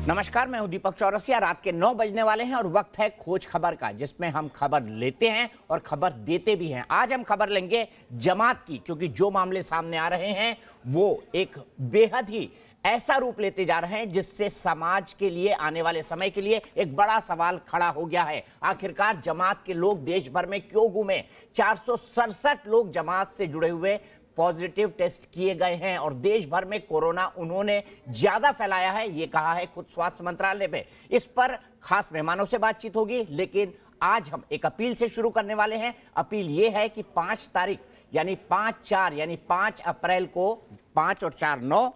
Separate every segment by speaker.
Speaker 1: नमस्कार, मैं हूं दीपक चौरसिया। रात के 9 बजने वाले हैं और वक्त है खोज खबर का, जिसमें हम खबर लेते हैं और खबर देते भी हैं। आज हम खबर लेंगे जमात की, क्योंकि जो मामले सामने आ रहे हैं वो एक बेहद ही ऐसा रूप लेते जा रहे हैं जिससे समाज के लिए आने वाले समय के लिए एक बड़ा सवाल खड़ा हो गया है। आखिरकार जमात के लोग देश भर में क्यों घूमे? 467 लोग जमात से जुड़े हुए पॉजिटिव टेस्ट किए गए हैं और देश भर में कोरोना उन्होंने ज्यादा फैलाया है, ये कहा है खुद स्वास्थ्य मंत्रालय पे। इस पर खास मेहमानों से बातचीत होगी, लेकिन आज हम एक अपील से शुरू करने वाले हैं। अपील ये है कि 5 तारीख यानी 5/4 यानी 5 अप्रैल को 5 और 4 9,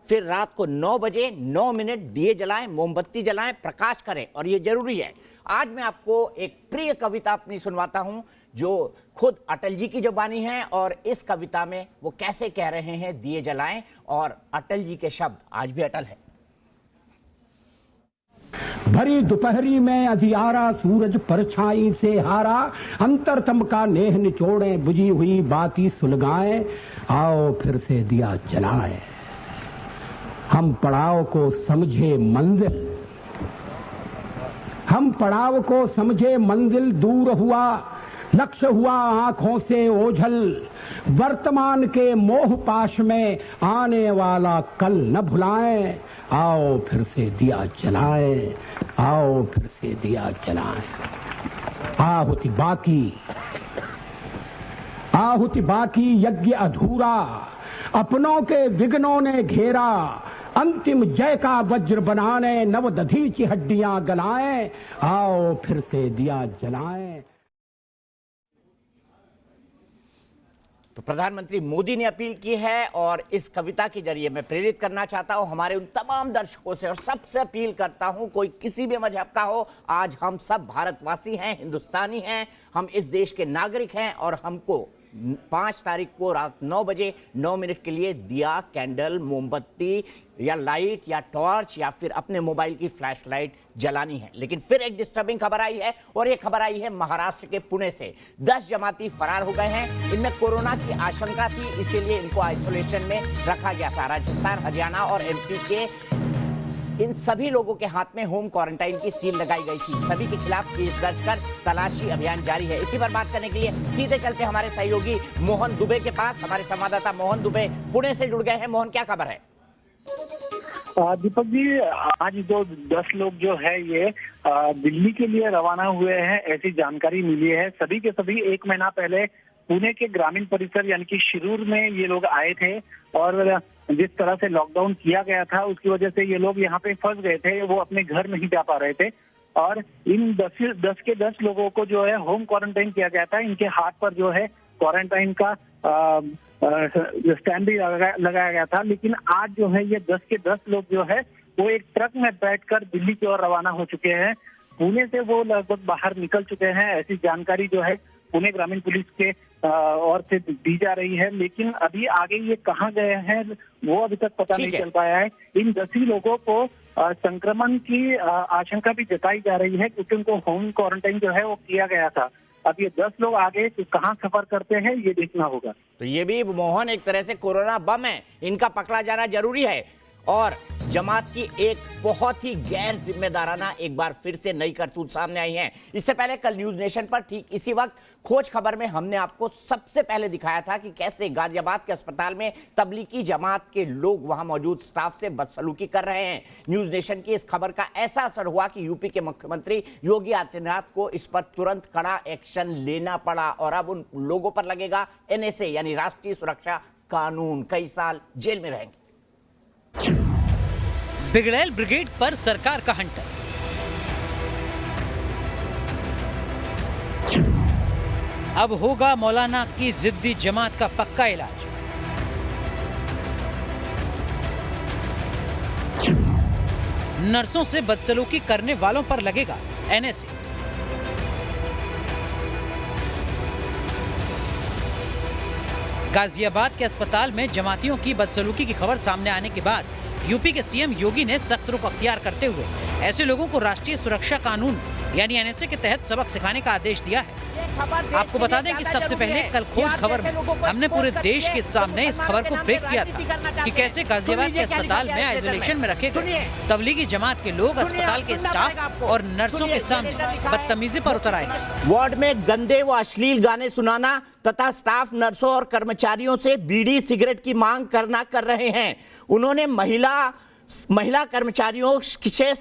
Speaker 1: फिर रात को 9 बजे 9 मिनट दिए जलाएं, मोमबत्ती जलाएं, प्रकाश करें, और ये जरूरी है। आज मैं आपको एक प्रिय कविता अपनी सुनवाता हूं जो खुद अटल जी की जुबानी है, और इस कविता में वो कैसे कह रहे हैं दिए जलाएं, और अटल जी के शब्द आज भी अटल है।
Speaker 2: भरी दोपहरी में अधियारा सूरज परछाई से हारा, अंतरतम का नेह निचोड़े बुझी हुई बाती सुलगाएं, आओ फिर से दिया जलाएं। हम पड़ाव को समझे मंजिल, हम पड़ाव को समझे मंजिल, दूर हुआ लक्ष्य हुआ आंखों से ओझल, वर्तमान के मोह पाश में आने वाला कल न भुलाएं, आओ फिर से दिया जलाएं, आओ फिर से दिया जलाएं। आहुति बाकी यज्ञ अधूरा, अपनों के विघ्नों ने घेरा, अंतिम जय का वज्र बनाने नव दधीची हड्डियां गलाएं, आओ फिर से दिया जलाएं।
Speaker 1: तो प्रधानमंत्री मोदी ने अपील की है, और इस कविता के जरिए मैं प्रेरित करना चाहता हूं हमारे उन तमाम दर्शकों से, और सबसे अपील करता हूं कोई किसी भी मजहब का हो, आज हम सब भारतवासी हैं, हिंदुस्तानी हैं, हम इस देश के नागरिक हैं, और हमको 5 तारीख को रात 9 बजे 9 मिनट के लिए दिया, कैंडल, मोमबत्ती या लाइट या टॉर्च या फिर अपने मोबाइल की फ्लैश लाइट जलानी है। लेकिन फिर एक डिस्टर्बिंग खबर आई है, और ये खबर आई है महाराष्ट्र के पुणे से। 10 जमाती फरार हो गए हैं। इनमें कोरोना की आशंका थी, इसीलिए इनको आइसोलेशन में रखा गया था। राजस्थान, हरियाणा और एमपी के इन सभी लोगों के हाथ में होम क्वारंटाइन की सील लगाई गई थी। सभी के खिलाफ केस दर्ज कर तलाशी अभियान जारी है। इसी पर बात करने के लिए सीधे चलते हमारे सहयोगी मोहन दुबे के पास। हमारे संवाददाता मोहन दुबे पुणे से जुड़ गए हैं। मोहन, क्या खबर है?
Speaker 3: दीपक जी, आज जो 10 लोग जो है ये दिल्ली के लिए रवाना हुए हैं, ऐसी जानकारी मिली है। सभी के सभी 1 महीना पहले पुणे के ग्रामीण परिसर यानी कि शिरूर में ये लोग आए थे, और जिस तरह से लॉकडाउन किया गया था उसकी वजह से ये लोग यहाँ पे फंस गए थे, वो अपने घर नहीं जा पा रहे थे। और इन 10 के 10 लोगों को जो है होम क्वारंटाइन किया गया था। इनके हाथ पर जो है क्वारंटाइन का स्टैंड भी लगाया गया था। लेकिन आज जो है ये 10 के 10 लोग जो है वो एक ट्रक में बैठकर दिल्ली की ओर रवाना हो चुके हैं। पुणे से वो लगभग बाहर निकल चुके हैं, ऐसी जानकारी जो है पुणे ग्रामीण पुलिस के ओर से दी जा रही है। लेकिन अभी आगे ये कहाँ गए हैं वो अभी तक पता नहीं चल पाया है। इन 10 ही लोगों को संक्रमण की आशंका भी जताई जा रही है, क्योंकि उनको होम क्वारंटाइन जो है वो किया गया था। अब ये 10 लोग आगे कहाँ सफर करते हैं ये देखना होगा।
Speaker 1: तो ये भी मोहन एक तरह से कोरोना बम है, इनका पकड़ा जाना जरूरी है। और जमात की एक बहुत ही गैर जिम्मेदाराना एक बार फिर से नई करतूत सामने आई है। इससे पहले कल न्यूज नेशन पर ठीक इसी वक्त खोज खबर में हमने आपको सबसे पहले दिखाया था कि कैसे गाजियाबाद के अस्पताल में तबलीगी जमात के लोग वहां मौजूद स्टाफ से बदसलूकी कर रहे हैं। न्यूज नेशन की इस खबर का ऐसा असर हुआ कि यूपी के मुख्यमंत्री योगी आदित्यनाथ को इस पर तुरंत कड़ा एक्शन लेना पड़ा, और अब उन लोगों पर लगेगा एनएसए यानी राष्ट्रीय सुरक्षा कानून। कई साल जेल में रहेंगे।
Speaker 4: बिगड़ैल ब्रिगेड पर सरकार का हंटर। अब होगा मौलाना की जिद्दी जमात का पक्का इलाज। नर्सों से बदसलूकी करने वालों पर लगेगा एनएसए। गाजियाबाद के अस्पताल में जमातियों की बदसलूकी की खबर सामने आने के बाद यूपी के सीएम योगी ने सख्त रुख अख्तियार करते हुए ऐसे लोगों को राष्ट्रीय सुरक्षा कानून यानी एनएसए के तहत सबक सिखाने का आदेश दिया है। आपको बता दें कि सबसे पहले कल खोज खबर में हमने पूरे देश के सामने इस खबर को ब्रेक किया था कि कैसे गाजियाबाद के अस्पताल में आइसोलेशन में रखे गए तबलीगी जमात के लोग अस्पताल के स्टाफ और नर्सों के सामने बदतमीजी पर उतर आए।
Speaker 1: वार्ड में गंदे व अश्लील गाने सुनाना तथा स्टाफ, नर्सों और कर्मचारियों से बीड़ी सिगरेट की मांग कर रहे हैं। उन्होंने महिला कर्मचारियों से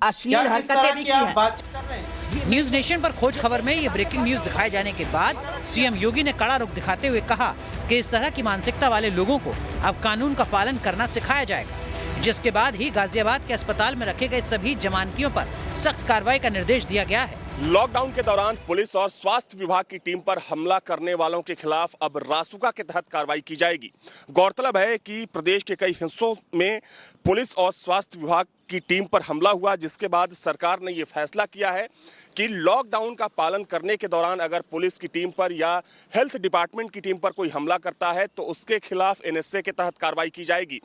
Speaker 1: अश्लील हरकतें भी की हैं।
Speaker 4: न्यूज नेशन पर खोज खबर में ये ब्रेकिंग न्यूज दिखाए जाने के बाद सीएम योगी ने कड़ा रुख दिखाते हुए कहा कि इस तरह की मानसिकता वाले लोगों को अब कानून का पालन करना सिखाया जाएगा, जिसके बाद ही गाजियाबाद के अस्पताल में रखे गए सभी जमानतियों पर सख्त कार्रवाई का निर्देश दिया गया है।
Speaker 5: लॉकडाउन के दौरान पुलिस और स्वास्थ्य विभाग की टीम पर हमला करने वालों के खिलाफ अब रासुका के तहत कार्रवाई की जाएगी। गौरतलब है कि प्रदेश के कई हिस्सों में पुलिस और स्वास्थ्य विभाग की टीम पर हमला हुआ, जिसके बाद सरकार ने ये फैसला किया है कि लॉकडाउन का पालन करने के दौरान अगर पुलिस की टीम पर या हेल्थ डिपार्टमेंट की टीम पर कोई हमला करता है तो उसके खिलाफ एनएसए के तहत कार्रवाई की जाएगी।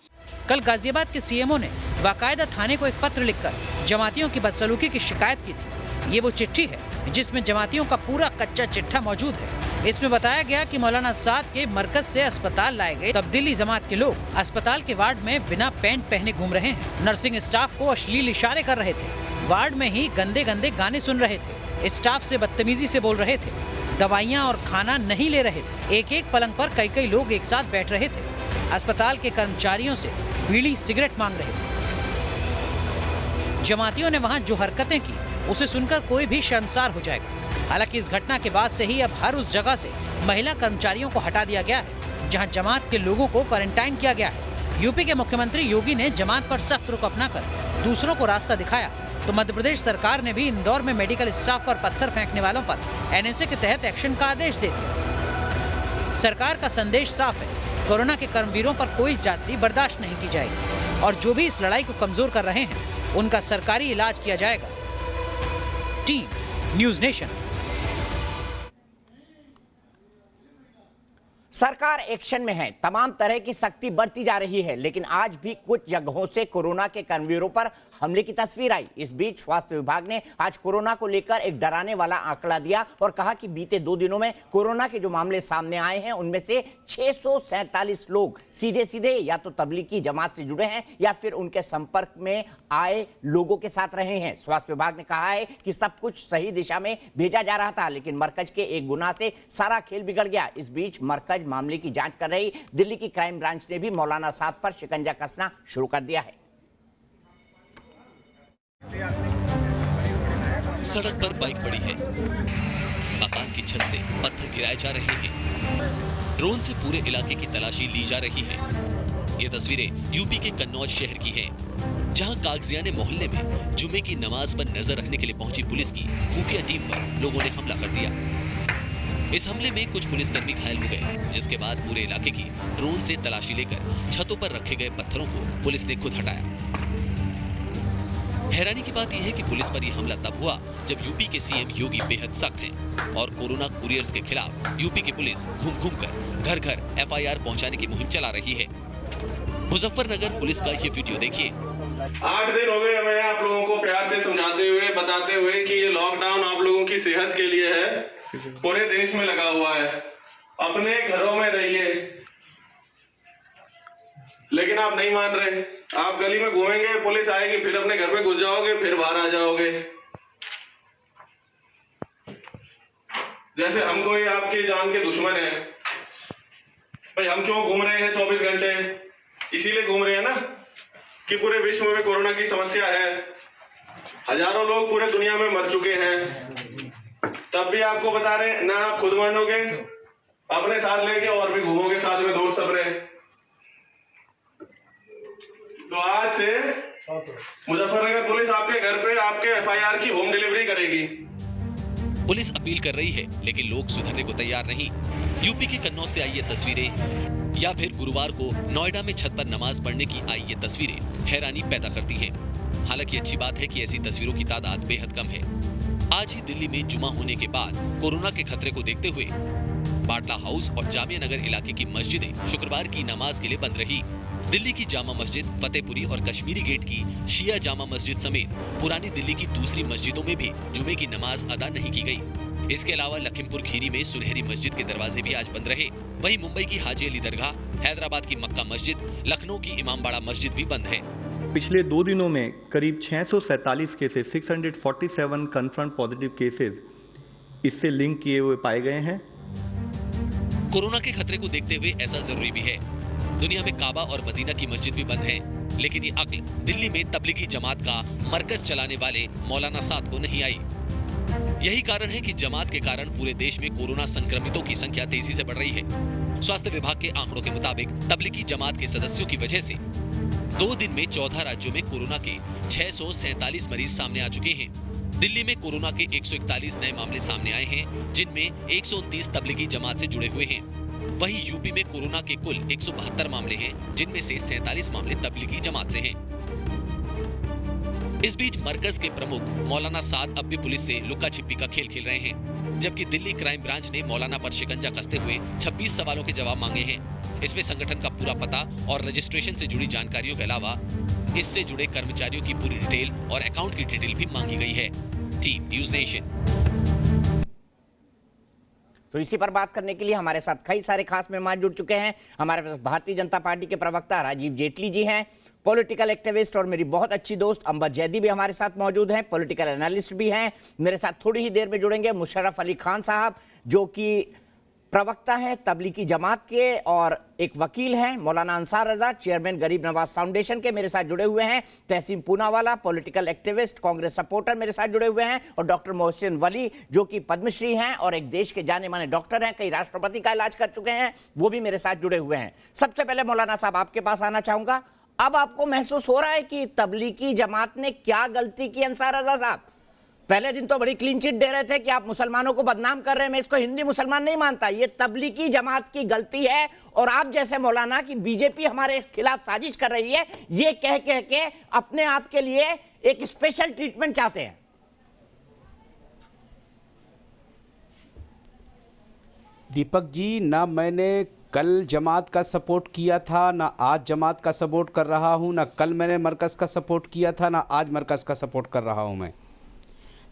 Speaker 4: कल गाजियाबाद के सीएमओ ने बाकायदा थाने को एक पत्र लिखकर जमातियों की बदसलूकी की शिकायत की थी। ये वो चिट्ठी है जिसमें जमातियों का पूरा कच्चा चिट्ठा मौजूद है। इसमें बताया गया कि मौलाना साद के मरकज से अस्पताल लाए गए तब्दीली जमात के लोग अस्पताल के वार्ड में बिना पैंट पहने घूम रहे हैं। नर्सिंग स्टाफ को अश्लील इशारे कर रहे थे, वार्ड में ही गंदे गंदे गाने सुन रहे थे, स्टाफ से बदतमीजी से बोल रहे थे, दवाइयाँ और खाना नहीं ले रहे थे, एक एक पलंग पर कई लोग एक साथ बैठ रहे थे, अस्पताल के कर्मचारियों से बीड़ी सिगरेट मांग रहे थे। जमातियों ने वहाँ जो हरकतें की उसे सुनकर कोई भी शर्मसार हो जाएगा। हालांकि इस घटना के बाद से ही अब हर उस जगह से महिला कर्मचारियों को हटा दिया गया है जहां जमात के लोगों को क्वारंटाइन किया गया है। यूपी के मुख्यमंत्री योगी ने जमात पर सख्त रुख अपनाकर दूसरों को रास्ता दिखाया, तो मध्य प्रदेश सरकार ने भी इंदौर में मेडिकल स्टाफ पर पत्थर फेंकने वालों पर एनएसए के तहत एक्शन का आदेश दे दिया। सरकार का संदेश साफ है, कोरोना के कर्मवीरों पर कोई जाति बर्दाश्त नहीं की जाएगी और जो भी इस लड़ाई को कमजोर कर रहे हैं उनका सरकारी इलाज किया जाएगा। Team news nation.
Speaker 1: सरकार एक्शन में है, तमाम तरह की सख्ती बरती जा रही है, लेकिन आज भी कुछ जगहों से कोरोना के कर्मवीरों पर हमले की तस्वीर आई। इस बीच स्वास्थ्य विभाग ने आज कोरोना को लेकर एक डराने वाला आंकड़ा दिया और कहा कि बीते 2 दिनों में कोरोना के जो मामले सामने आए हैं उनमें से 647 लोग सीधे या तो तबलीगी जमात से जुड़े हैं या फिर उनके संपर्क में आए लोगों के साथ रहे हैं। स्वास्थ्य विभाग ने कहा है कि सब कुछ सही दिशा में भेजा जा रहा था, लेकिन मरकज के एक गुनाह से सारा खेल बिगड़ गया। इस बीच मरकज मामले की जांच कर रही दिल्ली की क्राइम ब्रांच ने भी मौलाना साद पर शिकंजा कसना शुरू कर दिया है।
Speaker 6: सड़क पर बाइक पड़ी है, मकान की छत से पत्थर गिराए जा रहे हैं, ड्रोन से पूरे इलाके की तलाशी ली जा रही है। ये तस्वीरें यूपी के कन्नौज शहर की हैं, जहां कागजियाने मोहल्ले में जुमे की नमाज पर नजर रखने के लिए पहुंची पुलिस की खुफिया टीम पर लोगों ने हमला कर दिया। इस हमले में कुछ पुलिसकर्मी घायल हो गए, जिसके बाद पूरे इलाके की ड्रोन से तलाशी लेकर छतों पर रखे गए पत्थरों को पुलिस ने खुद हटाया। हैरानी की बात यह है कि पुलिस पर यह हमला तब हुआ जब यूपी के सीएम योगी बेहद सख्त हैं और कोरोना कुरियर्स के खिलाफ यूपी की पुलिस घूम कर घर घर एफआईआर पहुंचाने की मुहिम चला रही है। मुजफ्फरनगर पुलिस का ये वीडियो देखिए।
Speaker 7: 8 दिन हो गए हमें आप लोगों को प्यार से समझाते हुए, बताते हुए कि ये लॉकडाउन आप लोगों की सेहत के लिए है, पूरे देश में लगा हुआ है, अपने घरों में रहिए। लेकिन आप नहीं मान रहे, आप गली में घूमेंगे, पुलिस आएगी, फिर अपने घर में घुस जाओगे, फिर बाहर आ जाओगे, जैसे हम कोई आपकी जान के दुश्मन है। भाई हम क्यों घूम रहे हैं 24 घंटे? इसीलिए घूम रहे हैं ना कि पूरे विश्व में कोरोना की समस्या है, हजारों लोग पूरे दुनिया में मर चुके हैं, तब भी आपको बता रहे हैं ना, आप खुद मानोगे, अपने साथ लेके और भी घूमोगे साथ में दोस्त अपने। तो आज से मुजफ्फरनगर पुलिस आपके घर पे आपके एफआईआर की होम डिलीवरी करेगी।
Speaker 6: पुलिस अपील कर रही है, लेकिन लोग सुधरने को तैयार नहीं। यूपी के कन्नौज से आई ये तस्वीरें या फिर गुरुवार को नोएडा में छत पर नमाज पढ़ने की आई ये तस्वीरें हैरानी पैदा करती हैं। हालांकि अच्छी बात है कि ऐसी तस्वीरों की तादाद बेहद कम है। आज ही दिल्ली में जुमा होने के बाद कोरोना के खतरे को देखते हुए बाटला हाउस और जामिया नगर इलाके की मस्जिदें शुक्रवार की नमाज के लिए बंद रही। दिल्ली की जामा मस्जिद, फतेहपुरी और कश्मीरी गेट की शिया जामा मस्जिद समेत पुरानी दिल्ली की दूसरी मस्जिदों में भी जुमे की नमाज अदा नहीं की गई। इसके अलावा लखीमपुर खीरी में सुनहरी मस्जिद के दरवाजे भी आज बंद रहे। वहीं मुंबई की हाजी अली दरगाह, हैदराबाद की मक्का मस्जिद, लखनऊ की इमामबाड़ा मस्जिद भी बंद है।
Speaker 8: पिछले 2 दिनों में करीब 647 केसेस, 647 कंफर्म पॉजिटिव केसेस इससे लिंक किए हुए पाए गए हैं।
Speaker 6: कोरोना के खतरे को देखते हुए ऐसा जरूरी भी है। दुनिया में काबा और मदीना की मस्जिद भी बंद है, लेकिन ये अक्ल दिल्ली में तबलीगी जमात का मरकज चलाने वाले मौलाना साद को नहीं आई। यही कारण है कि जमात के कारण पूरे देश में कोरोना संक्रमितों की संख्या तेजी से बढ़ रही है। स्वास्थ्य विभाग के आंकड़ों के मुताबिक तबलीगी जमात के सदस्यों की वजह से 2 दिन में 14 राज्यों में कोरोना के 647 मरीज सामने आ चुके हैं। दिल्ली में कोरोना के 141 नए मामले सामने आए हैं, जिनमें 129 तबलीगी जमात से जुड़े हुए हैं। वहीं यूपी में कोरोना के कुल 172 मामले हैं, जिनमें से 47 मामले तबलीगी जमात से हैं। इस बीच मरकज के प्रमुख मौलाना साद अब भी पुलिस से लुका छिपी का खेल खेल रहे हैं, जबकि दिल्ली क्राइम ब्रांच ने मौलाना पर शिकंजा कसते हुए 26 सवालों के जवाब मांगे हैं। इसमें संगठन का पूरा पता और रजिस्ट्रेशन से जुड़ी जानकारियों के अलावा इससे जुड़े कर्मचारियों की पूरी डिटेल और अकाउंट की डिटेल भी मांगी गई है। Team news nation.
Speaker 1: तो इसी पर बात करने के लिए हमारे साथ कई सारे खास मेहमान जुड़ चुके हैं। हमारे पास भारतीय जनता पार्टी के प्रवक्ता राजीव जेटली जी हैं, पॉलिटिकल एक्टिविस्ट और मेरी बहुत अच्छी दोस्त अंबर जैदी भी हमारे साथ मौजूद हैं, पॉलिटिकल एनालिस्ट भी हैं। मेरे साथ थोड़ी ही देर में जुड़ेंगे मुशर्रफ अली खान साहब, जो कि प्रवक्ता हैं तबलीगी जमात के और एक वकील हैं। मौलाना अंसार रजा, चेयरमैन गरीब नवाज फाउंडेशन के, मेरे साथ जुड़े हुए हैं। Tehseen Poonawalla, political activist, Congress supporter, मेरे साथ जुड़े हुए हैं। और डॉक्टर मोहसिन वली, जो कि पद्मश्री हैं और एक देश के जाने माने डॉक्टर हैं, कई राष्ट्रपति का इलाज कर चुके हैं, वो भी मेरे साथ जुड़े हुए हैं। सबसे पहले मौलाना साहब आपके पास आना चाहूंगा। अब आपको महसूस हो रहा है कि तबलीगी जमात ने क्या गलती की? अंसार रजा साहब, पहले दिन तो बड़ी क्लीन चिट दे रहे थे कि आप मुसलमानों को बदनाम कर रहे हैं। मैं इसको हिंदी मुसलमान नहीं मानता, ये तबलीगी जमात की गलती है। और आप जैसे मौलाना कि बीजेपी हमारे खिलाफ साजिश कर रही है, ये कह के अपने आप के लिए एक स्पेशल ट्रीटमेंट चाहते हैं।
Speaker 9: दीपक जी, ना मैंने कल जमात का सपोर्ट किया था, ना आज जमात का सपोर्ट कर रहा हूं, ना कल मैंने मरकज़ का सपोर्ट किया था, ना आज मरकज़ का सपोर्ट कर रहा हूं। मैं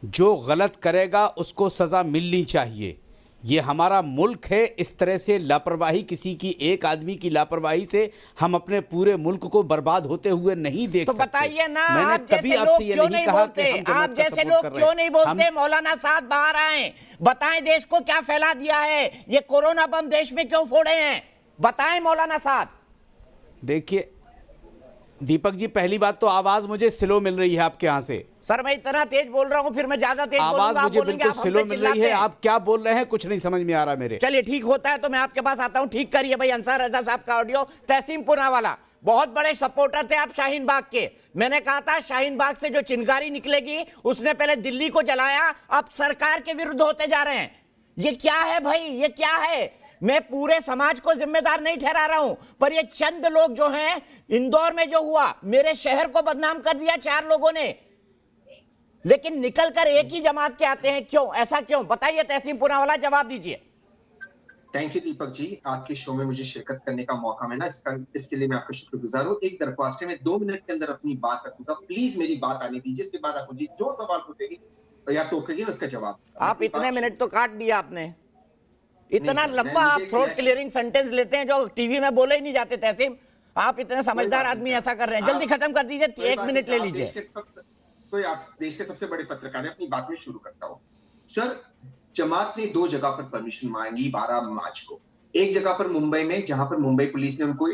Speaker 9: जो गलत करेगा उसको सज़ा मिलनी चाहिए। ये हमारा मुल्क है। इस तरह से लापरवाही, किसी की एक आदमी की लापरवाही से हम अपने पूरे मुल्क को बर्बाद होते हुए नहीं देख सकते।
Speaker 1: तो बताइए ना,
Speaker 9: मैंने
Speaker 1: आप जैसे लोग क्यों नहीं बोलते? आप जैसे लोग क्यों नहीं बोलते? मौलाना साहब बाहर आए, बताएं देश को क्या फैला दिया है, ये कोरोना बम देश में क्यों फोड़े हैं, बताएं मौलाना साहब।
Speaker 9: देखिए दीपक जी, पहली बात तो आवाज मुझे स्लो मिल रही है आपके यहाँ से।
Speaker 1: सर मैं इतना तेज बोल रहा हूं, फिर मैं ज्यादा तेज बोलूंगा,
Speaker 9: आवाज मुझे बिल्कुल स्लो मिल रही है। आप क्या बोल रहे हैं कुछ नहीं समझ में आ रहा मेरे।
Speaker 1: चलिए ठीक होता है तो मैं आपके पास आता हूं, ठीक करिए भाई। अंसार रजा साहब का ऑडियो। तहसीन पूनावाला, बहुत बड़े सपोर्टर थे आप शाहीन बाग के। मैंने कहा था शाहीन बाग से जो चिंगारी निकलेगी, उसने पहले दिल्ली को जलाया, अब सरकार के विरुद्ध होते जा रहे हैं। ये क्या है भाई, ये क्या है? मैं पूरे समाज को जिम्मेदार नहीं ठहरा रहा हूं, पर ये चंद लोग जो हैं, इंदौर में जो हुआ, मेरे शहर को बदनाम कर दिया 4 लोगों ने, लेकिन निकलकर एक ही जमात के आते हैं। क्यों? ऐसा क्यों? बताइए तहसीन पूनावाला, जवाब दीजिए।
Speaker 10: थैंक यू दीपक जी, आपके शो में मुझे शिरकत करने का मौका मिला, इसके लिए मैं आपका शुक्रगुजार हूँ। एक दरख्वास्त है, मैं 2 मिनट के अंदर अपनी बात रखूंगा, प्लीज मेरी बात आने दीजिए। इसके बाद आप मुझे जो सवाल पूछेगी या टोकेगी उसका जवाब।
Speaker 1: आप इतने मिनट तो काट दिया आपने, इतना लंबा आप थ्रोट क्लियरिंग सेंटेंस लेते हैं जो टीवी में बोले ही नहीं जाते। तहसीन, आप इतने समझदार आदमी ऐसा कर रहे हैं, जल्दी खत्म कर दीजिए, 1 मिनट ले लीजिए।
Speaker 10: कोई आप देश के सबसे बड़े पत्रकार हैं, अपनी बात में शुरू करता हूँ। सर, जमात ने 2 जगह पर परमिशन मांगी 12 मार्च को। एक जगह पर मुंबई में, जहां पर मुंबई पुलिस ने उनको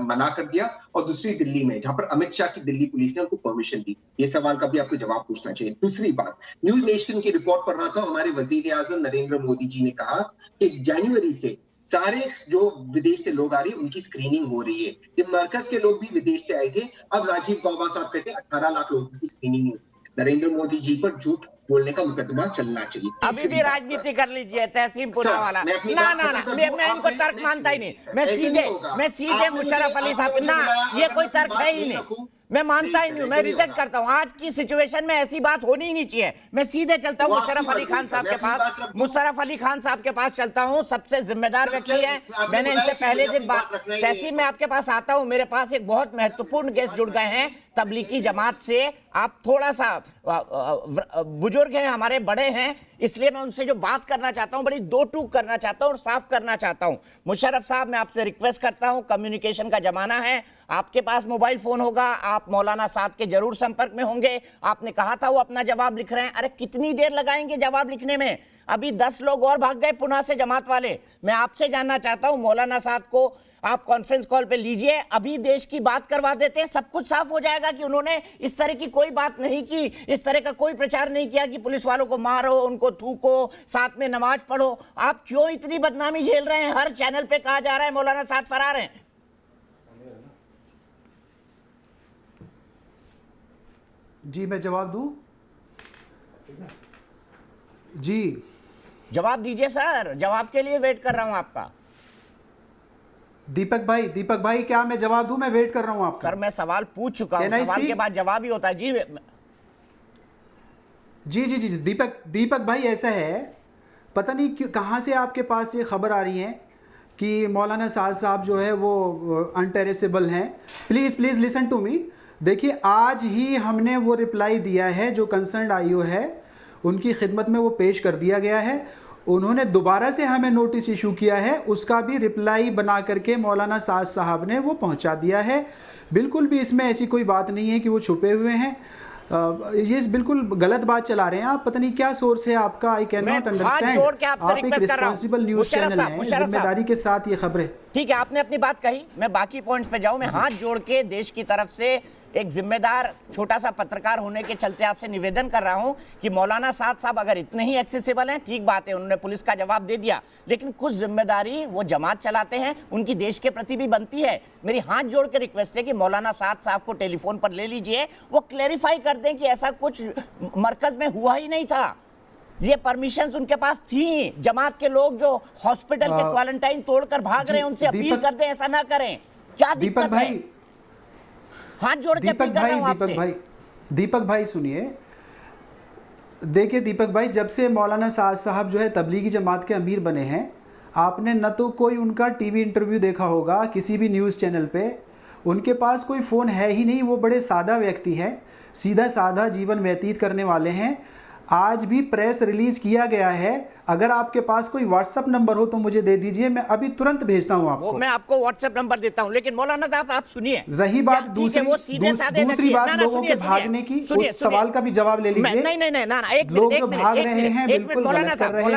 Speaker 10: मना कर दिया, और दूसरी दिल्ली में, जहां पर अमित शाह की दिल्ली पुलिस ने उनको परमिशन दी। ये सवाल का भी आपको जवाब पूछना चाहिए। दूसरी बात, न्यूज नेशन की रिपोर्ट पढ़ रहा था, हमारे वजीर आजम नरेंद्र मोदी जी ने कहा कि जनवरी से सारे जो विदेश से लोग आ रहे हैं उनकी स्क्रीनिंग हो रही है। ये मरकज के लोग भी विदेश से आए थे, अब राजीव गौबा साहब कहते हैं 18 लाख लोगों की स्क्रीनिंग है। नरेंद्र मोदी जी पर झूठ बोलने का मुकदमा चलना चाहिए।
Speaker 1: अभी भी राजनीति कर लीजिए, तहसीन पुना वाला ना ना ना, मैं इनको तर्क मानता ही नहीं। मैं सीधे मुशर्रफ अली साहब ना, ये कोई तर्क है ही नहीं, मैं मानता ही नहीं, मैं रिजेक्ट करता हूं। आज की सिचुएशन में ऐसी बात होनी ही नहीं चाहिए। मैं सीधे चलता हूं मुशर्रफ अली खान साहब के पास, मुशर्रफ अली खान साहब के पास चलता हूं, सबसे जिम्मेदार व्यक्ति है। मैंने इनसे पहले दिन बात, तहसीन में आपके पास आता हूं, मेरे पास एक बहुत महत्वपूर्ण गेस्ट जुड़ गए हैं तबलीगी जमात से। आप थोड़ा सा बुजुर्ग हैं, हमारे बड़े हैं, इसलिए मैं उनसे जो बात करना चाहता हूं बड़ी दो टूक करना चाहता हूं और साफ करना चाहता हूं। मुशर्रफ साहब, मैं आपसे रिक्वेस्ट करता हूं, कम्युनिकेशन का जमाना है, आपके पास मोबाइल फोन होगा, आप मौलाना साद के जरूर संपर्क में होंगे। आपने कहा था वो अपना जवाब लिख रहे हैं, अरे कितनी देर लगाएंगे जवाब लिखने में? अभी 10 लोग और भाग गए पुणे से जमात वाले। मैं आपसे जानना चाहता हूं, मौलाना साद को आप कॉन्फ्रेंस कॉल पे लीजिए, अभी देश की बात करवा देते हैं, सब कुछ साफ हो जाएगा कि उन्होंने इस तरह की कोई बात नहीं की, इस तरह का कोई प्रचार नहीं किया कि पुलिस वालों को मारो, उनको थूको, साथ में नमाज पढ़ो। आप क्यों इतनी बदनामी झेल रहे हैं? हर चैनल पे कहा जा रहा है मौलाना साद फरार हैं।
Speaker 11: जी मैं जवाब दूं? जी
Speaker 1: जवाब दीजिए सर, जवाब के लिए वेट कर रहा हूं आपका।
Speaker 11: दीपक भाई क्या मैं जवाब दूं? मैं वेट कर रहा हूं आपका।
Speaker 1: सर मैं सवाल पूछ चुका हूं, सवाल के बाद जवाब ही होता है।
Speaker 11: जी दीपक भाई, ऐसा है, पता नहीं क्यों कहां से आपके पास ये खबर आ रही है कि मौलाना साद साहब जो है वो अनटेरेसेबल हैं। Please listen to me. देखिए, आज ही हमने वो रिप्लाई दिया है जो कंसर्न आईओ है, उनकी खिदमत में वो पेश कर दिया गया है। उन्होंने दोबारा से हमें नोटिस इशू किया है, उसका भी रिप्लाई बना करके मौलाना साद साहब ने वो पहुंचा दिया है। बिल्कुल भी इसमें ऐसी कोई बात नहीं है कि वो छुपे हुए हैं। ये बिल्कुल गलत बात चला रहे हैं आप। पता नहीं क्या सोर्स है आपका, आई कैन नॉट अंडरस्टैंड। आप एक रिस्पॉन्सिबल न्यूज़ चैनल हैं, जिम्मेदारी के साथ ये खबरें।
Speaker 1: ठीक है, आपने अपनी बात कही, मैं बाकी पॉइंट्स पे जाऊं। मैं हाथ जोड़ के देश की तरफ से एक जिम्मेदार छोटा सा पत्रकार होने के चलते आपसे निवेदन कर रहा हूं कि मौलाना साद साहब अगर इतने ही एक्सेसिबल हैं, ठीक बात है, उन्होंने पुलिस का जवाब दे दिया, लेकिन कुछ जिम्मेदारी वो जमात चलाते हैं, उनकी देश के प्रति भी बनती है। मेरी हाथ जोड़ के रिक्वेस्ट है कि मौलाना साद साहब को टेलीफोन पर ले लीजिए, वो क्लैरिफाई कर दें कि ऐसा कुछ मरकज में हुआ ही नहीं था। ये परमिशंस उनके पास थी। जमात के लोग जो हॉस्पिटल के क्वारंटाइन तोड़कर भाग रहे हैं, उनसे अपील कर दें ऐसा ना करें। क्या दिक्कत है? हाथ जोड़ के अपील कर रहा हूं आपसे।
Speaker 11: दीपक भाई सुनिए, देखिए दीपक भाई, जब से मौलाना साद साहब जो है तबलीगी जमात के अमीर बने हैं, आपने न तो कोई उनका टीवी इंटरव्यू देखा होगा किसी भी न्यूज़ चैनल पे, उनके पास कोई फ़ोन है ही नहीं, वो बड़े सादा व्यक्ति हैं, सीधा साधा जीवन व्यतीत करने वाले हैं। आज भी प्रेस रिलीज किया गया है, अगर आपके पास कोई व्हाट्सएप नंबर हो तो मुझे दे दीजिए, मैं अभी तुरंत भेजता हूं आपको।
Speaker 1: मैं आपको व्हाट्सएप नंबर देता हूं, लेकिन मौलाना साहब आप सुनिए।
Speaker 11: रही बात दूसरी बात लोगों के भागने की, उस सवाल का भी जवाब ले लीजिए।
Speaker 1: नहीं,
Speaker 11: लोग जो भाग रहे हैं बिल्कुल गलत कर रहे हैं।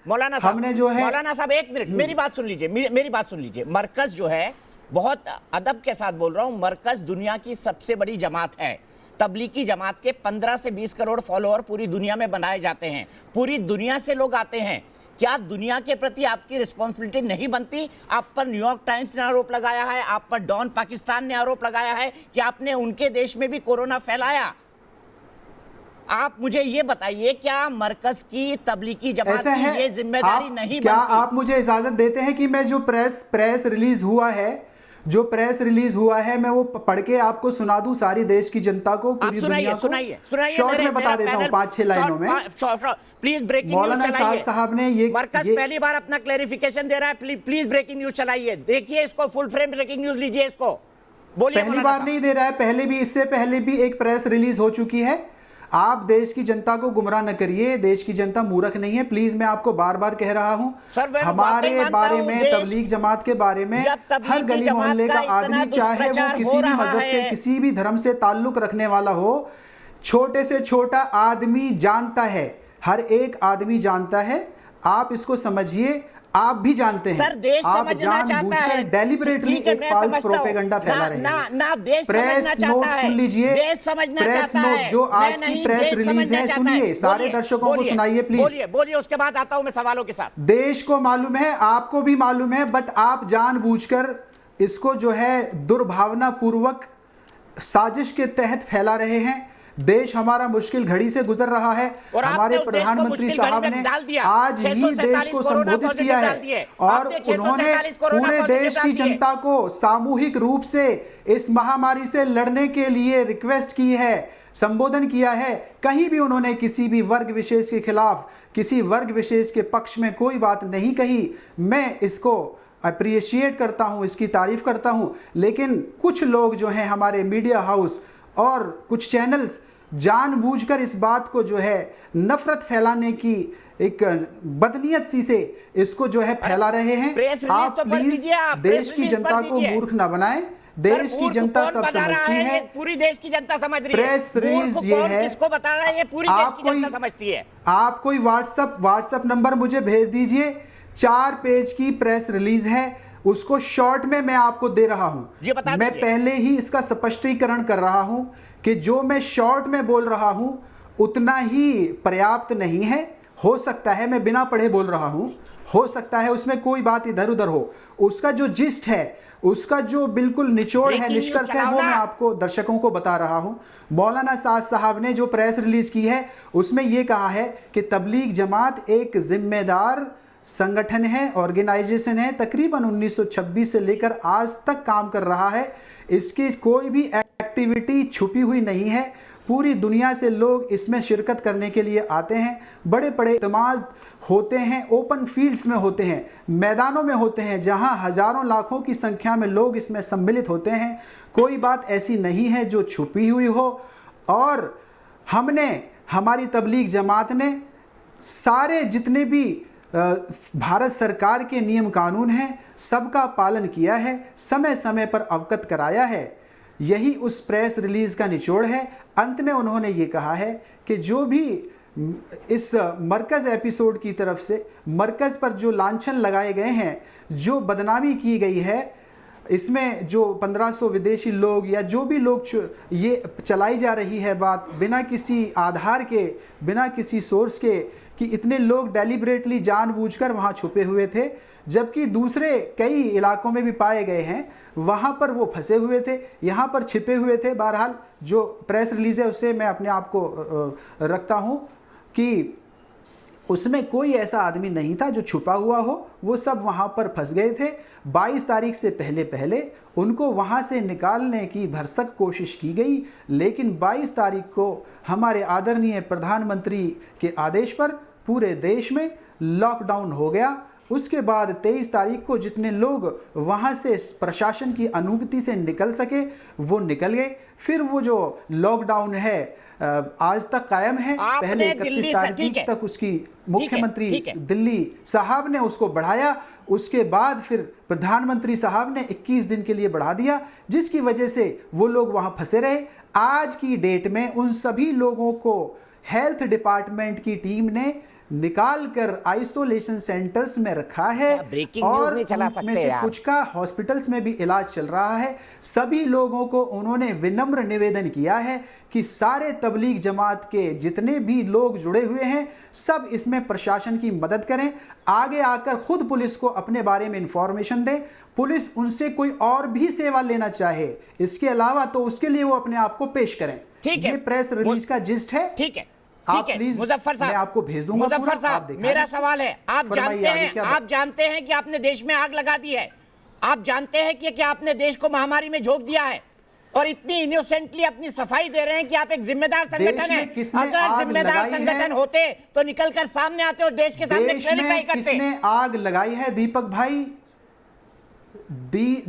Speaker 1: मौलाना साहब हमने जो है, मौलाना साहब एक मिनट मेरी बात सुन लीजिए, मेरी बात सुन लीजिए। मरकज जो है, बहुत अदब के साथ बोल रहा हूं, मरकज दुनिया की सबसे बड़ी जमात है। तबलीगी जमात के 15 से 20 करोड़ फॉलोअर पूरी दुनिया में बनाए जाते हैं, पूरी दुनिया से लोग आते हैं। क्या दुनिया के प्रति आपकी रिस्पॉन्सिबिलिटी नहीं बनती? आप पर न्यूयॉर्क टाइम्स ने आरोप लगाया है, आप पर डॉन पाकिस्तान ने आरोप लगाया है कि आपने उनके देश में भी कोरोना फैलाया। आप मुझे ये बताइए, क्या मरकज की तबलीगी जमात की ये जिम्मेदारी नहीं
Speaker 11: क्या
Speaker 1: बनती?
Speaker 11: आप मुझे इजाजत देते हैं कि मैं जो प्रेस रिलीज हुआ है मैं वो पढ़ के आपको सुना दूं, सारी देश की जनता को, पूरी दुनिया को? शॉर्ट में बता देता हूं 5-6 लाइनों में।
Speaker 1: प्लीज ब्रेकिंग न्यूज चलाइए। साहब ने मरकज पहली बार अपना क्लैरिफिकेशन दे रहा है, प्लीज ब्रेकिंग न्यूज चलाइए, देखिए इसको, फुल फ्रेम ब्रेकिंग न्यूज लीजिए इसको। बोलिए।
Speaker 11: पहली बार नहीं दे रहा है, इससे पहले भी एक प्रेस रिलीज हो चुकी है। आप देश की जनता को गुमराह न करिए, देश की जनता मूर्ख नहीं है, प्लीज मैं आपको बार बार कह रहा हूं। हमारे बारे में, तबलीग जमात के बारे में, हर गली मोहल्ले का आदमी, चाहे वो किसी भी मजहब से, किसी भी धर्म से ताल्लुक रखने वाला हो, छोटे से छोटा आदमी जानता है, हर एक आदमी जानता है। आप इसको समझिए, आप भी जानते हैं,
Speaker 1: सर देश समझना चाहता है,
Speaker 11: डेलिबरेटली एक फाल्स प्रोपेगेंडा फैला रहे हैं।
Speaker 1: ना देश समझना चाहता है,
Speaker 11: सुन लीजिए,
Speaker 1: देश समझना चाहता है,
Speaker 11: जो आज की प्रेस रिलीज है, सुनिए, सारे दर्शकों को सुनाइए प्लीज।
Speaker 1: बोलिए, उसके बाद आता हूं मैं सवालों के साथ।
Speaker 11: देश को मालूम है, आपको भी मालूम है, बट आप जानबूझकर इसको जो है दुर्भावना पूर्वक साजिश के तहत फैला रहे हैं। देश हमारा मुश्किल घड़ी से गुजर रहा है।
Speaker 1: और
Speaker 11: हमारे
Speaker 1: आपने उस देश को
Speaker 11: प्रधानमंत्री
Speaker 1: मुश्किल घड़ी
Speaker 11: साहब
Speaker 1: में
Speaker 11: ने
Speaker 1: डाल दिया।
Speaker 11: आज ही
Speaker 1: 647
Speaker 11: देश को
Speaker 1: कोरोना
Speaker 11: संबोधित
Speaker 1: पॉजिटिव
Speaker 11: किया
Speaker 1: डाल दिए।
Speaker 11: है और
Speaker 1: आपने
Speaker 11: उन्होंने
Speaker 1: 647 कोरोना
Speaker 11: पूरे
Speaker 1: पॉजिटिव
Speaker 11: देश
Speaker 1: डाल
Speaker 11: की
Speaker 1: दिए।
Speaker 11: जनता को सामूहिक रूप से इस महामारी से लड़ने के लिए रिक्वेस्ट की है, संबोधन किया है। कहीं भी उन्होंने किसी भी वर्ग विशेष के खिलाफ, किसी वर्ग विशेष के पक्ष में कोई बात नहीं कही। मैं इसको अप्रिशिएट करता हूं, इसकी तारीफ करता हूं। लेकिन कुछ लोग जो हैं हमारे मीडिया हाउस और कुछ चैनल्स जानबूझकर इस बात को जो है नफरत फैलाने की एक बदनीयत सी से इसको जो है फैला रहे हैं।
Speaker 1: प्रेस रिलीज
Speaker 11: आप
Speaker 1: तो पढ़
Speaker 11: प्लीज
Speaker 1: दीजिए, आप
Speaker 11: देश
Speaker 1: प्रेस
Speaker 11: की
Speaker 1: रिलीज
Speaker 11: जनता
Speaker 1: पढ़
Speaker 11: को
Speaker 1: दीजिए।
Speaker 11: मूर्ख ना बनाएं। देश की जनता सब समझती है।
Speaker 1: पूरी देश की जनता समझ रही है।
Speaker 11: प्रेस रिलीज ये है,
Speaker 1: किसको बता रहा है, ये पूरी देश की जनता समझती है।
Speaker 11: आप कोई व्हाट्सएप नंबर मुझे भेज दीजिए, 4 पेज की प्रेस रिलीज है, उसको शॉर्ट में मैं आपको दे रहा हूं। मैं पहले ही इसका स्पष्टीकरण कर रहा हूं कि जो मैं शॉर्ट में बोल रहा हूं उतना ही पर्याप्त नहीं है। हो सकता है मैं बिना पढ़े बोल रहा हूं, हो सकता है उसमें कोई बात इधर उधर हो। उसका जो जिस्ट है, उसका जो बिल्कुल निचोड़ है, निष्कर्ष है, वो मैं आपको दर्शकों को बता रहा हूं। मौलाना साद साहब ने जो प्रेस रिलीज की है उसमें यह कहा है कि तबलीग जमात एक जिम्मेदार संगठन है, ऑर्गेनाइजेशन है, तकरीबन 1926 से लेकर आज तक काम कर रहा है। इसकी कोई भी एक्टिविटी छुपी हुई नहीं है। पूरी दुनिया से लोग इसमें शिरकत करने के लिए आते हैं। बड़े बड़े इज्तिमाज होते हैं, ओपन फील्ड्स में होते हैं, मैदानों में होते हैं, जहां हजारों लाखों की संख्या में लोग इसमें सम्मिलित होते हैं। कोई बात ऐसी नहीं है जो छुपी हुई हो। और हमने, हमारी तबलीग जमात ने सारे जितने भी भारत सरकार के नियम कानून हैं सबका पालन किया है, समय समय पर अवगत कराया है। यही उस प्रेस रिलीज का निचोड़ है। अंत में उन्होंने ये कहा है कि जो भी इस मरकज़ एपिसोड की तरफ से मरकज़ पर जो लांछन लगाए गए हैं, जो बदनामी की गई है, इसमें जो 1500 विदेशी लोग या जो भी लोग ये चलाई जा रही है बात बिना किसी आधार के, बिना किसी सोर्स के, कि इतने लोग डेलिबरेटली जानबूझकर वहाँ छुपे हुए थे, जबकि दूसरे कई इलाकों में भी पाए गए हैं, वहाँ पर वो फंसे हुए थे, यहाँ पर छिपे हुए थे। बहरहाल जो प्रेस रिलीज है उससे मैं अपने आप को रखता हूँ कि उसमें कोई ऐसा आदमी नहीं था जो छुपा हुआ हो। वो सब वहाँ पर फंस गए थे। 22 तारीख से पहले उनको वहाँ से निकालने की भरसक कोशिश की गई, लेकिन 22 तारीख को हमारे आदरणीय प्रधानमंत्री के आदेश पर पूरे देश में लॉकडाउन हो गया। उसके बाद 23 तारीख को जितने लोग वहाँ से प्रशासन की अनुमति से निकल सके वो निकल गए। फिर वो जो लॉकडाउन है आज तक कायम है। पहले 31 तारीख तक उसकी मुख्यमंत्री दिल्ली साहब ने उसको बढ़ाया, उसके बाद फिर प्रधानमंत्री साहब ने 21 दिन के लिए बढ़ा दिया, जिसकी वजह से वो लोग वहाँ फंसे रहे। आज की डेट में उन सभी लोगों को हेल्थ डिपार्टमेंट की टीम ने निकाल कर आइसोलेशन सेंटर्स में रखा है और उनमें से कुछ का हॉस्पिटल्स में भी इलाज चल रहा है। सभी लोगों को उन्होंने विनम्र निवेदन किया है कि सारे तबलीग जमात के जितने भी लोग जुड़े हुए हैं सब इसमें प्रशासन की मदद करें, आगे आकर खुद पुलिस को अपने बारे में इंफॉर्मेशन दें। पुलिस उनसे कोई और भी सेवा लेना चाहे इसके अलावा तो उसके लिए वो अपने आप को पेश करें।
Speaker 1: ठीक है,
Speaker 11: ये प्रेस रिलीज का जिस्ट है।
Speaker 1: ठीक है,
Speaker 11: आप प्लीज,
Speaker 1: मुजफ्फर साहब,
Speaker 11: मैं आपको भेज दूंगा।
Speaker 1: मुजफ्फर साहब, मेरा सवाल है, आप जानते हैं कि आपने देश में आग लगा दी है, आप जानते हैं कि आपने देश को महामारी में झोंक दिया है और इतनी इनोसेंटली अपनी सफाई दे रहे हैं कि आप एक जिम्मेदार संगठन है। अगर जिम्मेदार संगठन होते तो निकलकर सामने आते और देश के सामने क्लैरिफाई करते।
Speaker 11: किसने आग लगाई है दीपक भाई?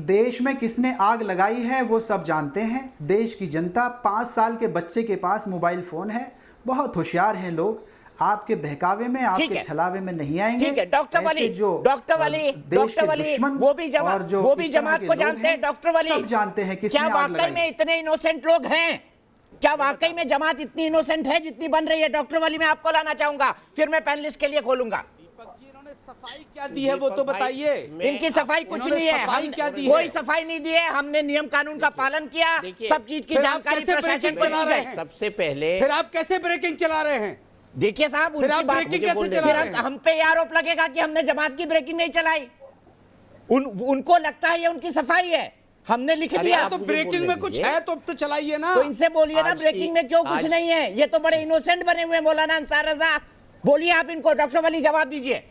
Speaker 11: देश में किसने आग लगाई है वो सब जानते हैं। देश की जनता, 5 साल के बच्चे के पास मोबाइल फोन है, बहुत होशियार हैं लोग, आपके बहकावे में, आपके छलावे में नहीं आएंगे।
Speaker 1: ठीक है, डॉक्टर वली वो भी जमात को जानते हैं। डॉक्टर वली
Speaker 11: सब जानते हैं किसने
Speaker 1: क्या वाकई में इतने इनोसेंट लोग हैं? क्या वाकई में जमात इतनी इनोसेंट है जितनी बन रही है? डॉक्टर वली मैं आपको लाना चाहूंगा, फिर मैं पैनलिस्ट के लिए खोलूंगा।
Speaker 9: सफाई क्या दी है वो तो बताइए।
Speaker 1: इनकी सफाई कुछ नहीं है, कोई सफाई नहीं दी है। हमने नियम कानून का पालन किया, सब चीज की जानकारी प्रशासन को दी गई।
Speaker 9: सबसे पहले फिर आप कैसे ब्रेकिंग चला रहे हैं?
Speaker 1: देखिए साहब, उनकी बात फिर हम पे आरोप लगेगा कि हमने जमात की ब्रेकिंग नहीं चलाई। उनको लगता है ये उनकी सफाई है। हमने लिख
Speaker 12: अरे
Speaker 1: दिया।
Speaker 12: आप
Speaker 9: तो
Speaker 12: मुझे
Speaker 9: ब्रेकिंग
Speaker 12: बोलने
Speaker 9: में कुछ
Speaker 12: दीजिए।
Speaker 9: है तो अब तो चलाइए ना।
Speaker 1: तो इनसे बोलिए ना
Speaker 12: आज
Speaker 1: ब्रेकिंग
Speaker 12: की-
Speaker 1: में क्यों कुछ
Speaker 12: आज-
Speaker 1: नहीं है। ये तो बड़े इनोसेंट बने हुए हैं मौलाना अंसार रजा। बोलिए आप इनको, डॉक्टर वली जवाब दीजिए।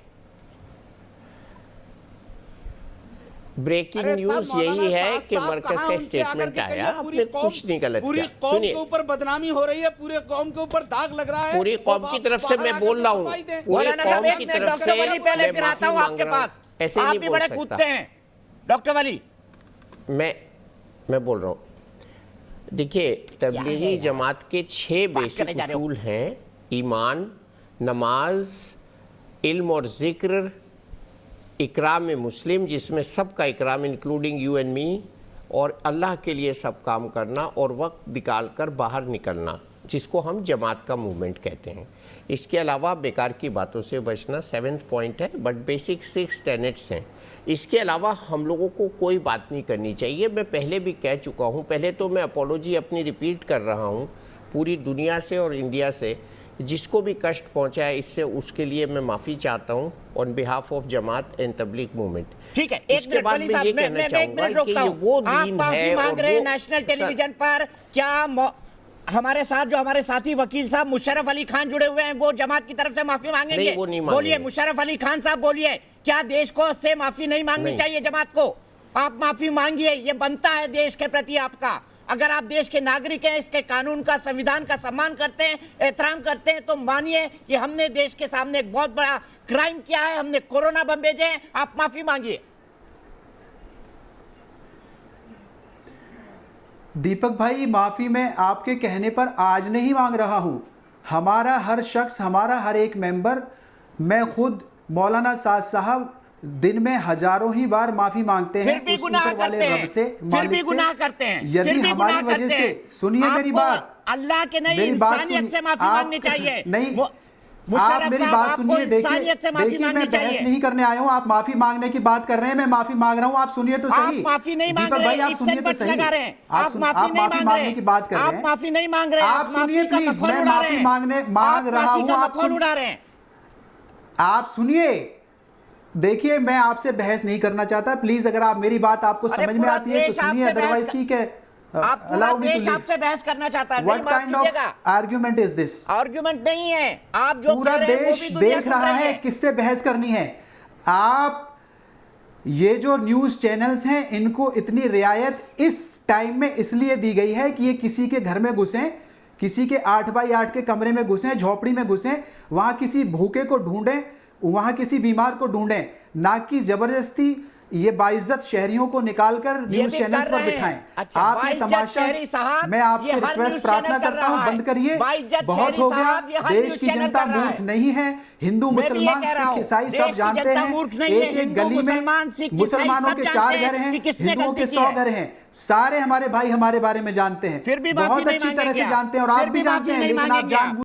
Speaker 12: ब्रेकिंग
Speaker 9: अरे
Speaker 12: न्यूज
Speaker 9: साहब,
Speaker 12: यही
Speaker 9: मौलाना
Speaker 12: है
Speaker 9: साहब
Speaker 12: कि
Speaker 9: साहब
Speaker 12: मरकज
Speaker 9: कहाँ
Speaker 12: का
Speaker 9: उनसे आकर
Speaker 12: स्टेटमेंट
Speaker 9: के
Speaker 12: आया,
Speaker 9: कहिए, पूरी
Speaker 12: आपने
Speaker 9: कौम-
Speaker 12: कुछ नहीं गलत
Speaker 9: पूरी
Speaker 12: किया।
Speaker 9: कौम
Speaker 12: सुनिए,
Speaker 9: के ऊपर बदनामी हो रही है, पूरे कौम के ऊपर दाग लग रहा है।
Speaker 12: पूरी कौम की तरफ से मैं बोल रहा हूँ, पूरी
Speaker 1: मौलाना साहब
Speaker 12: कौम
Speaker 1: एक
Speaker 12: की
Speaker 1: मिनट,
Speaker 12: तरफ
Speaker 1: डॉक्टर
Speaker 12: से
Speaker 1: वली पहले
Speaker 12: मैं
Speaker 1: फिर आता हूँ
Speaker 12: माफी
Speaker 1: आपके
Speaker 12: मांग रहा हूँ।
Speaker 1: पास।
Speaker 12: ऐसे
Speaker 1: आप
Speaker 12: नहीं
Speaker 1: भी
Speaker 12: बोल
Speaker 1: बड़े
Speaker 12: सकता।
Speaker 1: कूदते हैं डॉक्टर वली।
Speaker 12: मैं बोल रहा हूँ, देखिए तबलीगी जमात के 6 बेसिक
Speaker 1: जा रहे हो?
Speaker 12: उसूल हैं: ईमान, नमाज, इल्म और जिक्र, इकराम मुस्लिम जिसमें सबका इकराम इंक्लूडिंग यू एंड मी, और अल्लाह के लिए सब काम करना और वक्त निकाल कर बाहर निकलना, जिसको हम जमात का मूवमेंट कहते हैं। इसके अलावा बेकार की बातों से बचना 7th पॉइंट है, बट बेसिक 6 टेनेट्स हैं। इसके अलावा हम लोगों को कोई बात नहीं करनी चाहिए। मैं पहले भी कह चुका हूँ, पहले तो मैं अपोलॉजी अपनी रिपीट कर रहा हूँ पूरी दुनिया से और इंडिया से, जिसको भी कष्ट पहुंचा है इससे, उसके लिए मैं माफ़ी चाहता हूँ on behalf of Jamaat and Tabligh movement.
Speaker 1: ठीक है, एक मिनट वली साहब, मैं एक मिनट रोकता हूँ। आप माफी मांग रहे हैं नेशनल टेलीविजन पर, क्या हमारे साथ जो हमारे साथी वकील साहब मुशर्रफ अली खान जुड़े हुए हैं, वो जमात की तरफ से माफी मांगेंगे?
Speaker 12: नहीं, वो नहीं मांगेंगे।
Speaker 1: बोलिए मुशर्रफ अली खान साहब, बोलिए, क्या देश को से माफी नहीं मांगनी चाहिए जमात को? आप माफी मांगिए, ये बनता है देश के प्रति आपका। अगर आप देश के नागरिक हैं, इसके कानून का, संविधान का सम्मान करते हैं, एहतराम करते हैं, तो मानिए कि हमने देश के सामने एक बहुत बड़ा क्राइम किया है, हमने कोरोना बम भेजे हैं, आप माफी मांगिए।
Speaker 11: दीपक भाई, माफ़ी मैं आपके कहने पर आज नहीं मांग रहा हूँ। हमारा हर शख्स, हमारा हर एक मेंबर, मैं खुद मौलाना साद साहब दिन में हजारों ही बार माफ़ी मांगते हैं
Speaker 1: फिर भी
Speaker 11: उस
Speaker 1: गुनाह
Speaker 11: ऊपर वाले
Speaker 1: करते
Speaker 11: रब
Speaker 1: हैं,
Speaker 11: से,
Speaker 1: फिर भी
Speaker 11: मालिक से।
Speaker 1: गुनाह करते हैं,
Speaker 11: यदि
Speaker 1: फिर भी
Speaker 11: हमारी
Speaker 1: गुनाह
Speaker 11: वजह
Speaker 1: करते
Speaker 11: से,
Speaker 1: हैं।
Speaker 11: सुनिए मेरी
Speaker 1: आपको
Speaker 11: बात,
Speaker 1: अल्लाह के नहीं,
Speaker 11: मेरी बात
Speaker 1: इंसानियत से माफी
Speaker 11: आप-
Speaker 1: मांगनी चाहिए।
Speaker 11: नहीं, आप
Speaker 1: मुशर्रफ
Speaker 11: मेरी
Speaker 1: साहब,
Speaker 11: बात
Speaker 1: आपको
Speaker 11: सुनिए।
Speaker 1: इंसानियत से माफी
Speaker 11: देखिए मैं
Speaker 1: मांगनी
Speaker 11: बहस
Speaker 1: चाहिए।
Speaker 11: नहीं करने आया हूँ, आप माफी मांगने की बात कर रहे हैं, मैं माफी मांग रहा हूँ, आप सुनिए तो सही।
Speaker 1: आप माफी नहीं मांग
Speaker 11: दीपक
Speaker 1: रहे,
Speaker 11: भाई, आप
Speaker 1: ifs
Speaker 11: सुनिए
Speaker 1: and
Speaker 11: तो
Speaker 1: buts
Speaker 11: सही।
Speaker 1: लगा रहे हैं। आप माफी नहीं
Speaker 11: माफी
Speaker 1: मांग
Speaker 11: मांगने
Speaker 1: रहे,
Speaker 11: की बात कर रहे
Speaker 1: आप
Speaker 11: हैं।
Speaker 1: माफी नहीं मांग रहे,
Speaker 11: आप सुनिए
Speaker 1: माफी का
Speaker 11: प्लीज,
Speaker 1: मखौल
Speaker 11: मैं
Speaker 1: उड़ा रहे
Speaker 11: माफी
Speaker 1: हैं।
Speaker 11: मांग रहा
Speaker 1: माफी
Speaker 11: हूँ,
Speaker 1: का
Speaker 11: आप
Speaker 1: मखौल उड़ा रहे हैं।
Speaker 11: आप सुनिए। देखिए मैं आपसे बहस नहीं करना चाहता, प्लीज अगर आप मेरी बात आपको
Speaker 1: अरे
Speaker 11: समझ में
Speaker 1: पूरा
Speaker 11: आती है तो
Speaker 1: देश
Speaker 11: सुनिए,
Speaker 1: आपसे
Speaker 11: अदरवाइज
Speaker 1: बहस
Speaker 11: ठीक है।
Speaker 1: आप पूरा देश आपसे बहस करना चाहता है,
Speaker 11: what kind of argument is this?
Speaker 1: Argument नहीं है, आप जो
Speaker 11: पूरा
Speaker 1: कह रहे हैं वो
Speaker 11: देश
Speaker 1: भी दुनिया
Speaker 11: देख
Speaker 1: सुन
Speaker 11: रहा
Speaker 1: रही
Speaker 11: है किससे बहस करनी है। आप ये जो न्यूज चैनल्स हैं, इनको इतनी रियायत इस टाइम में इसलिए दी गई है कि ये किसी के घर में घुसें, किसी के 8x8 के कमरे में घुसें, झोपड़ी में घुसें, वहां किसी भूखे को ढूंढें, वहां किसी बीमार को ढूंढें, ना कि जबरदस्ती ये बाइज्जत शहरियों को निकालकर न्यूज चैनल्स पर दिखाएं।
Speaker 1: अच्छा,
Speaker 11: आप ये तमाशा, मैं आपसे रिक्वेस्ट प्रार्थना करता हूं, बंद करिए, बहुत हो गया। देश की जनता मूर्ख नहीं है, हिंदू मुसलमान सिख ईसाई सब जानते हैं। एक एक गली में मुसलमानों के 4 घर हैं, हिंदुओं के 100 घर हैं, सारे हमारे भाई हमारे बारे में जानते हैं, बहुत अच्छी तरह से जानते हैं, और आप भी जानते हैं, लेकिन आप जान